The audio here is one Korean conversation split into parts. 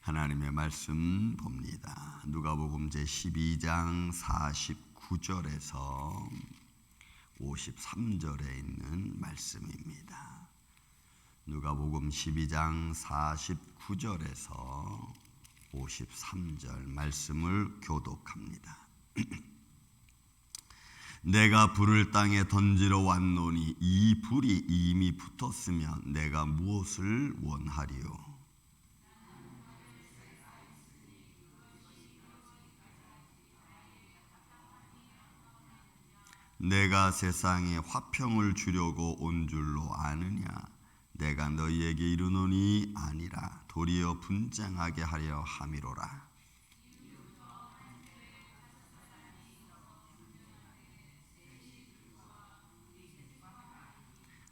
하나님의 말씀 봅니다. 누가복음 제12장 49절에서 53절에 있는 말씀입니다. 누가복음 12장 49절에서 53절 말씀을 교독합니다. 내가 불을 땅에 던지러 왔노니 이 불이 이미 붙었으면 내가 무엇을 원하리요? 내가 세상에 화평을 주려고 온 줄로 아느냐? 내가 너희에게 이르노니 아니라 도리어 분쟁하게 하려 함이로라.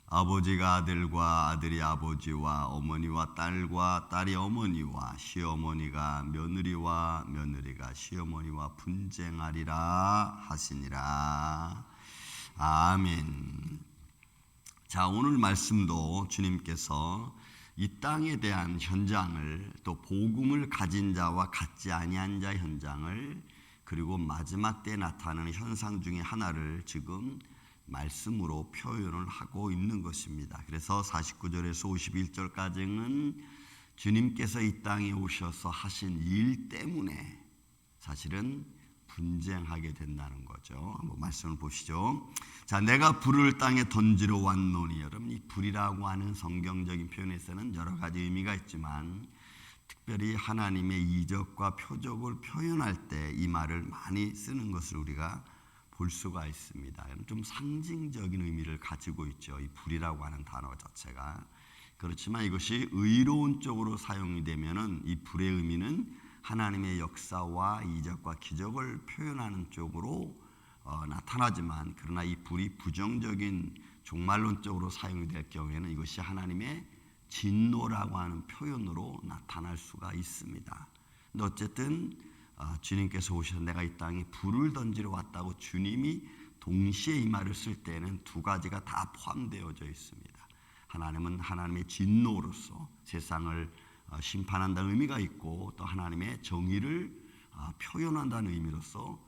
아버지가 아들과 아들이 아버지와 어머니와 딸과 딸이 어머니와 시어머니가 며느리와 며느리가 시어머니와 분쟁하리라 하시니라. 아멘. 자, 오늘 말씀도 주님께서 이 땅에 대한 현장을, 또 복음을 가진 자와 갖지 아니한 자 현장을, 그리고 마지막 때에 나타나는 현상 중에 하나를 지금 말씀으로 표현을 하고 있는 것입니다. 그래서 49절에서 51절까지는 주님께서 이 땅에 오셔서 하신 일 때문에 사실은 분쟁하게 된다는 거죠. 한번 말씀을 보시죠. 자, 내가 불을 땅에 던지러 왔노니. 여러분, 이 불이라고 하는 성경적인 표현에서는 여러 가지 의미가 있지만 특별히 하나님의 이적과 표적을 표현할 때 이 말을 많이 쓰는 것을 우리가 볼 수가 있습니다. 좀 상징적인 의미를 가지고 있죠. 이 불이라고 하는 단어 자체가. 그렇지만 이것이 의로운 쪽으로 사용이 되면은 이 불의 의미는 하나님의 역사와 이적과 기적을 표현하는 쪽으로 나타나지만, 그러나 이 불이 부정적인 종말론적으로 사용이 될 경우에는 이것이 하나님의 진노라고 하는 표현으로 나타날 수가 있습니다. 근데 어쨌든 주님께서 오셔서 내가 이 땅에 불을 던지러 왔다고 주님이 동시에 이 말을 쓸 때는 두 가지가 다 포함되어져 있습니다. 하나님은 하나님의 진노로서 세상을 심판한다는 의미가 있고, 또 하나님의 정의를 표현한다는 의미로서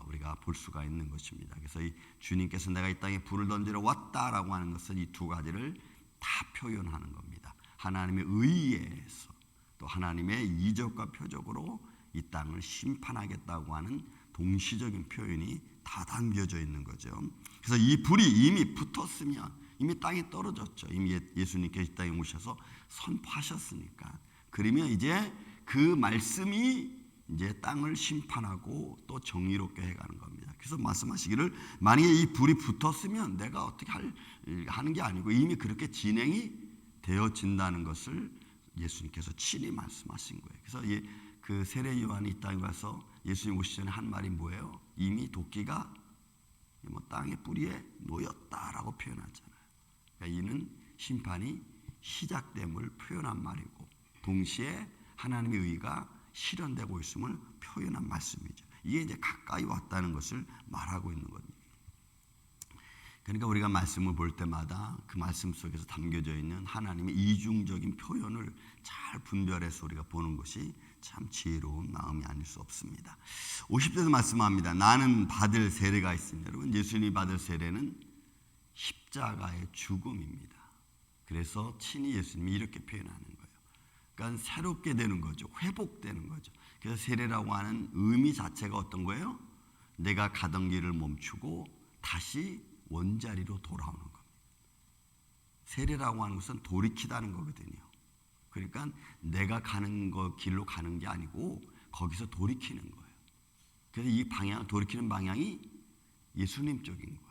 우리가 볼 수가 있는 것입니다. 그래서 이 주님께서 내가 이 땅에 불을 던지러 왔다라고 하는 것은 이 두 가지를 다 표현하는 겁니다. 하나님의 의에서 또 하나님의 이적과 표적으로 이 땅을 심판하겠다고 하는 동시적인 표현이 다 담겨져 있는 거죠. 그래서 이 불이 이미 붙었으면, 이미 땅에 떨어졌죠. 이미 예수님께서 이 땅에 오셔서 선포하셨으니까. 그러면 이제 그 말씀이 이제 땅을 심판하고 또 정의롭게 해가는 겁니다. 그래서 말씀하시기를, 만약에 이 불이 붙었으면 내가 어떻게 하는 게 아니고 이미 그렇게 진행이 되어진다는 것을 예수님께서 친히 말씀하신 거예요. 그래서 그 세례 요한이 이 땅에 와서 예수님 오시기 전에 한 말이 뭐예요? 이미 도끼가 땅의 뿌리에 놓였다라고 표현하잖아요. 그러니까 이는 심판이 시작됨을 표현한 말이고, 동시에 하나님의 의가 실현되고 있음을 표현한 말씀이죠. 이게 이제 가까이 왔다는 것을 말하고 있는 겁니다. 그러니까 우리가 말씀을 볼 때마다 그 말씀 속에서 담겨져 있는 하나님의 이중적인 표현을 잘 분별해서 우리가 보는 것이 참 지혜로운 마음이 아닐 수 없습니다. 50절에서 말씀합니다. 나는 받을 세례가 있습니다. 여러분, 예수님이 받을 세례는 십자가의 죽음입니다. 그래서 친히 예수님이 이렇게 표현하는 거예요. 그러니까 새롭게 되는 거죠. 회복되는 거죠. 그래서 세례라고 하는 의미 자체가 어떤 거예요? 내가 가던 길을 멈추고 다시 원자리로 돌아오는 겁니다. 세례라고 하는 것은 돌이키다는 거거든요. 그러니까 내가 가는 길로 가는 게 아니고 거기서 돌이키는 거예요. 그래서 이 돌이키는 방향이 예수님 쪽인 거예요.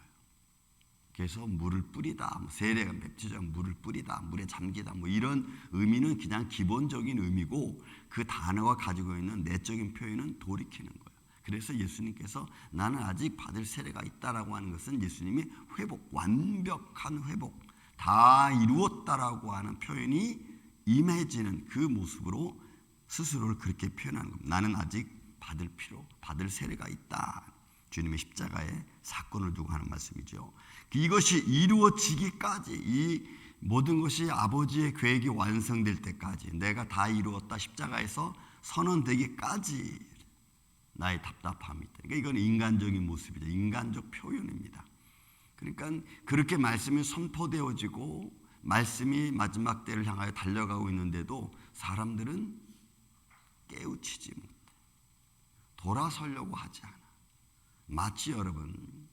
그래서 물을 뿌리다, 세례가 맵지정 물을 뿌리다, 물에 잠기다, 이런 의미는 그냥 기본적인 의미고, 그 단어가 가지고 있는 내적인 표현은 돌이키는 거예요. 그래서 예수님께서 나는 아직 받을 세례가 있다라고 하는 것은 예수님이 회복, 완벽한 회복, 다 이루었다라고 하는 표현이 임해지는 그 모습으로 스스로를 그렇게 표현하는 겁니다. 나는 아직 받을 세례가 있다. 주님의 십자가의 사건을 두고 하는 말씀이죠. 이것이 이루어지기까지, 이 모든 것이 아버지의 계획이 완성될 때까지, 내가 다 이루었다 십자가에서 선언되기까지 나의 답답함이 있다. 그러니까 이건 인간적인 모습이죠. 인간적 표현입니다. 그러니까 그렇게 말씀이 선포되어지고 말씀이 마지막 때를 향하여 달려가고 있는데도 사람들은 깨우치지 못해. 돌아서려고 하지 않아. 마치 여러분,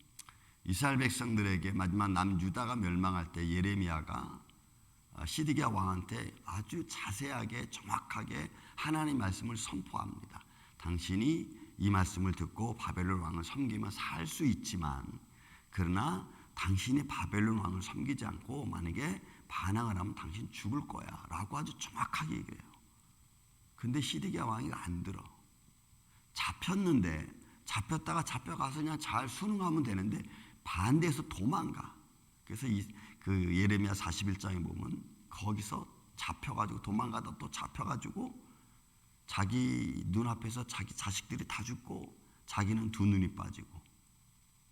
이스라엘 백성들에게 마지막 남유다가 멸망할 때 예레미야가 시드기야 왕한테 아주 자세하게 정확하게 하나님 말씀을 선포합니다. 당신이 이 말씀을 듣고 바벨론 왕을 섬기면 살 수 있지만, 그러나 당신이 바벨론 왕을 섬기지 않고 만약에 반항을 하면 당신 죽을 거야 라고 아주 정확하게 얘기해요. 근데 시드기야 왕이 안 들어. 잡혔는데, 잡혔다가 잡혀가서 그냥 잘 순응하면 되는데 반대해서 도망가. 그래서 그 예레미야 41장에 보면 거기서 잡혀가지고 도망가다 또 잡혀가지고 자기 눈앞에서 자기 자식들이 다 죽고 자기는 두 눈이 빠지고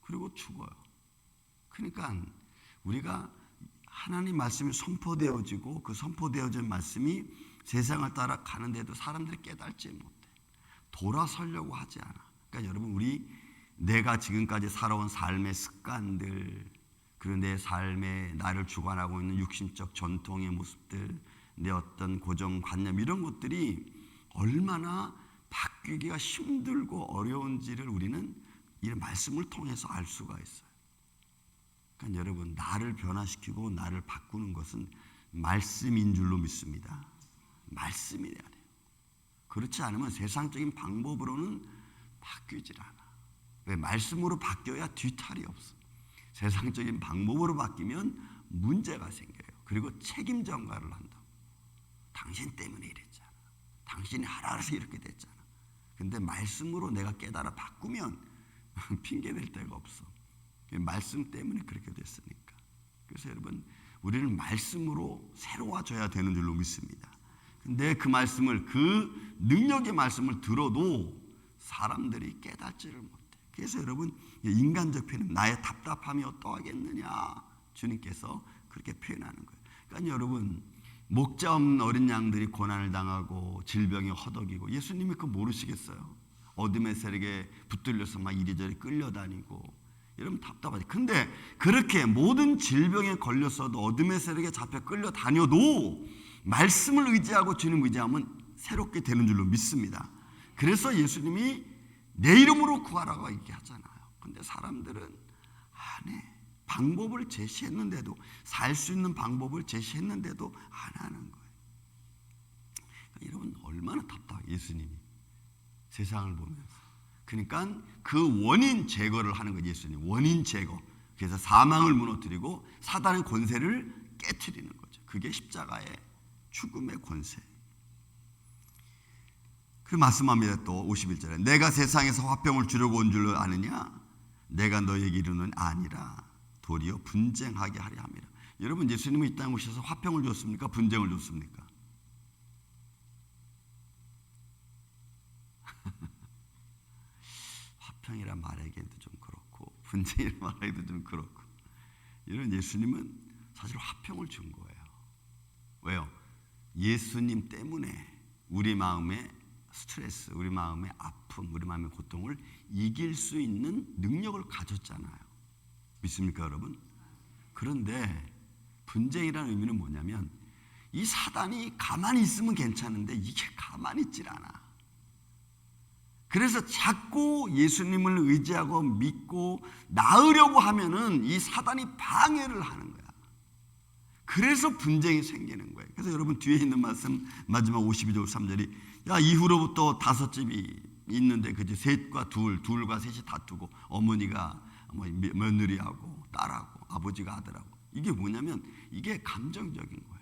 그리고 죽어요. 그러니까 우리가 하나님 말씀이 선포되어지고 그 선포되어진 말씀이 세상을 따라 가는데도 사람들이 깨닫지 못해. 돌아서려고 하지 않아. 그러니까 여러분, 내가 지금까지 살아온 삶의 습관들, 그리고 내 삶에 나를 주관하고 있는 육신적 전통의 모습들, 내 어떤 고정관념, 이런 것들이 얼마나 바뀌기가 힘들고 어려운지를 우리는 이 말씀을 통해서 알 수가 있어요. 그러니까 여러분, 나를 변화시키고 나를 바꾸는 것은 말씀인 줄로 믿습니다. 말씀이 돼야 돼요. 그렇지 않으면 세상적인 방법으로는 바뀌질 않아. 왜? 말씀으로 바뀌어야 뒤탈이 없어. 세상적인 방법으로 바뀌면 문제가 생겨요. 그리고 책임 전가를 한다고. 당신 때문에 이랬잖아. 당신이 하라 해서 이렇게 됐잖아. 근데 말씀으로 내가 깨달아 바꾸면 핑계댈 데가 없어. 말씀 때문에 그렇게 됐으니까. 그래서 여러분, 우리는 말씀으로 새로워져야 되는 줄로 믿습니다. 근데 그 말씀을, 그 능력의 말씀을 들어도 사람들이 깨닫지를 못해. 그래서 여러분, 인간적 표현, 나의 답답함이 어떠하겠느냐, 주님께서 그렇게 표현하는 거예요. 그러니까 여러분, 목자 없는 어린 양들이 고난을 당하고 질병이 허덕이고, 예수님이 그거 모르시겠어요? 어둠의 세력에 붙들려서 막 이리저리 끌려다니고 이러면 답답하지. 근데 그렇게 모든 질병에 걸렸어도, 어둠의 세력에 잡혀 끌려다녀도 말씀을 의지하고 주님 의지하면 새롭게 되는 줄로 믿습니다. 그래서 예수님이 내 이름으로 구하라고 얘기하잖아요. 근데 사람들은 안 해. 방법을 제시했는데도, 살 수 있는 방법을 제시했는데도 안 하는 거예요. 그러니까 여러분, 얼마나 답답해, 예수님이 세상을 보면서. 그러니까 그 원인 제거를 하는 거예요. 예수님 원인 제거. 그래서 사망을 무너뜨리고 사단의 권세를 깨트리는 거죠. 그게 십자가의 죽음의 권세. 그 말씀합니다. 또 51절에 내가 세상에서 화평을 주려고 온 줄로 아느냐? 내가 너에게 이르는 아니라 도리어 분쟁하게 하려 함이라. 여러분, 예수님은 이 땅에 오셔서 화평을 줬습니까? 분쟁을 줬습니까? 화평이라 말하기도 좀 그렇고 분쟁이라 말하기도 좀 그렇고, 이런 예수님은 사실 화평을 준 거예요. 왜요? 예수님 때문에 우리 마음의 스트레스, 우리 마음의 아픔, 우리 마음의 고통을 이길 수 있는 능력을 가졌잖아요. 믿습니까, 여러분? 그런데 분쟁이라는 의미는 뭐냐면, 이 사단이 가만히 있으면 괜찮은데 이게 가만히 있질 않아. 그래서 자꾸 예수님을 의지하고 믿고 나으려고 하면은 이 사단이 방해를 하는 거야. 그래서 분쟁이 생기는 거예요. 그래서 여러분, 뒤에 있는 말씀 마지막 52절 3절이 야, 이후로부터 5집이 있는데 그지, 셋과 둘과 셋이 다투고, 어머니가 며느리하고 딸하고 아버지가 아들하고. 이게 뭐냐면 이게 감정적인 거예요.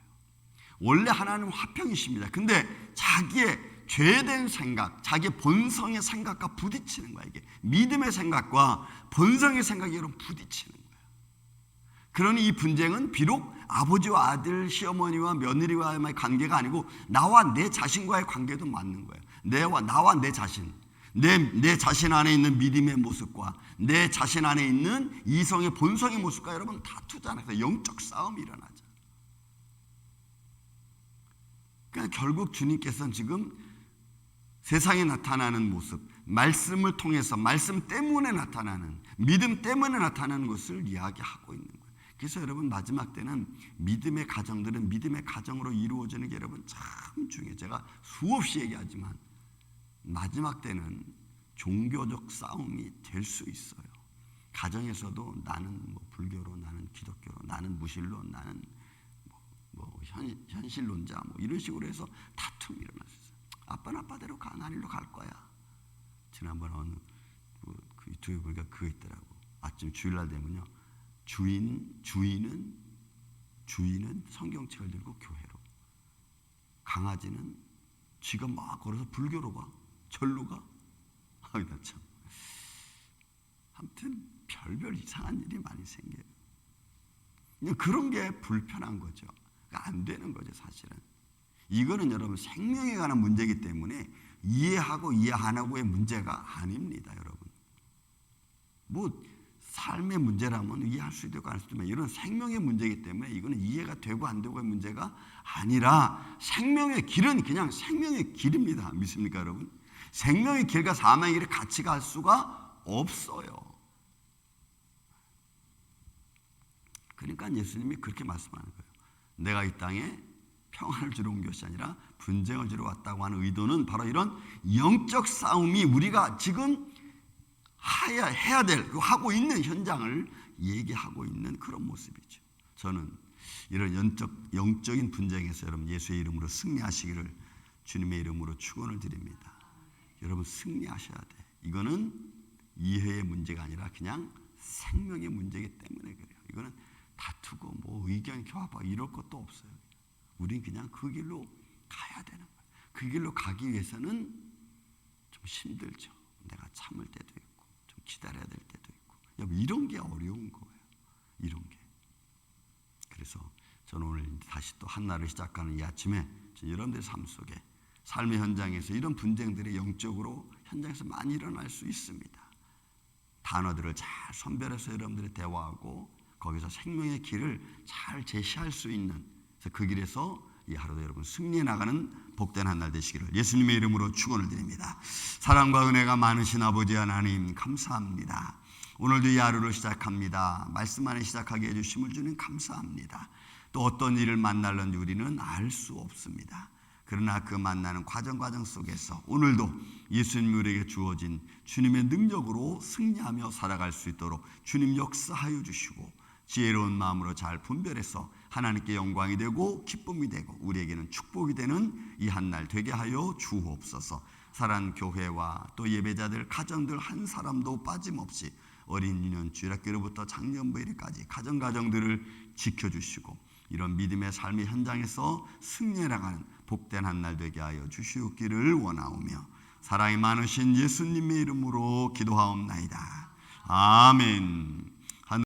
원래 하나님은 화평이십니다. 근데 자기의 죄된 생각, 자기의 본성의 생각과 부딪히는 거야. 이게 믿음의 생각과 본성의 생각이 여러분 부딪히는 거예요. 그러니 이 분쟁은 비록 아버지와 아들, 시어머니와 며느리와의 관계가 아니고 나와 내 자신과의 관계도 맞는 거예요. 나와 내 자신, 내 자신 안에 있는 믿음의 모습과 내 자신 안에 있는 이성의 본성의 모습과 여러분 다투잖아요. 그래서 영적 싸움이 일어나죠. 그러니까 결국 주님께서는 지금 세상에 나타나는 모습, 말씀을 통해서 말씀 때문에 나타나는, 믿음 때문에 나타나는 것을 이야기하고 있는 거예요. 그래서 여러분 마지막 때는 믿음의 가정들은 믿음의 가정으로 이루어지는 게 여러분 참 중요해요. 제가 수없이 얘기하지만 마지막 때는 종교적 싸움이 될 수 있어요. 가정에서도 나는 뭐 불교로, 나는 기독교로, 나는 무신론, 나는 현실론자 뭐 이런 식으로 해서 다툼이 일어날 수 있어요. 아빠는 아빠대로 가, 난 일로 갈 거야. 지난번 어느 그 유튜브에 보니까 그거 있더라고. 아침 주일날 되면요, 주인은 성경책을 들고 교회로, 강아지는 쥐가 막 걸어서 불교로 가, 절로 가. 나 참. 아무튼 별별 이상한 일이 많이 생겨요. 그런 게 불편한 거죠. 안 되는 거죠, 사실은. 이거는 여러분 생명에 관한 문제이기 때문에 이해하고 이해 안 하고의 문제가 아닙니다, 여러분. 뭐 삶의 문제라면 이해할 수도 있고 안 수도 있고 이런 생명의 문제이기 때문에 이거는 이해가 되고 안 되고의 문제가 아니라 생명의 길은 그냥 생명의 길입니다. 믿습니까, 여러분? 생명의 길과 사망의 길을 같이 갈 수가 없어요. 그러니까 예수님이 그렇게 말씀하는 거예요. 내가 이 땅에 평안을 주러 온 것이 아니라 분쟁을 주러 왔다고 하는 의도는 바로 이런 영적 싸움이 우리가 지금 해야 될, 하고 있는 현장을 얘기하고 있는 그런 모습이죠. 저는 이런 영적인 분쟁에서 여러분 예수의 이름으로 승리하시기를 주님의 이름으로 축원을 드립니다. 여러분 승리하셔야 돼. 이거는 이해의 문제가 아니라 그냥 생명의 문제이기 때문에 그래요. 이거는 다투고 뭐 의견 교합하고 이럴 것도 없어요. 우린 그냥 그 길로 가야 되는 거예요. 그 길로 가기 위해서는 좀 힘들죠. 내가 참을 때도 있고 좀 기다려야 될 때도 있고 이런 게 어려운 거예요. 이런 게. 그래서 저는 오늘 다시 또 한날을 시작하는 이 아침에 여러분들의 삶 속에 삶의 현장에서 이런 분쟁들이 영적으로 현장에서 많이 일어날 수 있습니다. 단어들을 잘 선별해서 여러분들이 대화하고 거기서 생명의 길을 잘 제시할 수 있는, 그 길에서 이 하루도 여러분 승리해 나가는 복된 한 날 되시기를 예수님의 이름으로 축원을 드립니다. 사랑과 은혜가 많으신 아버지 하나님 감사합니다. 오늘도 이 하루를 시작합니다. 말씀 안에 시작하게 해주심을 주님 감사합니다. 또 어떤 일을 만날는지 우리는 알 수 없습니다. 그러나 그 만나는 과정 속에서 오늘도 예수님 우리에게 주어진 주님의 능력으로 승리하며 살아갈 수 있도록 주님 역사하여 주시고 지혜로운 마음으로 잘 분별해서 하나님께 영광이 되고 기쁨이 되고 우리에게는 축복이 되는 이 한날 되게 하여 주옵소서. 사랑 교회와 또 예배자들 가정들 한 사람도 빠짐없이 어린 유년 주일학교로부터 작년부일까지 가정들을 지켜주시고 이런 믿음의 삶의 현장에서 승리해 나가는 복된 한날 되게 하여 주시옵기를 원하오며 사랑이 많으신 예수님의 이름으로 기도하옵나이다. 아멘.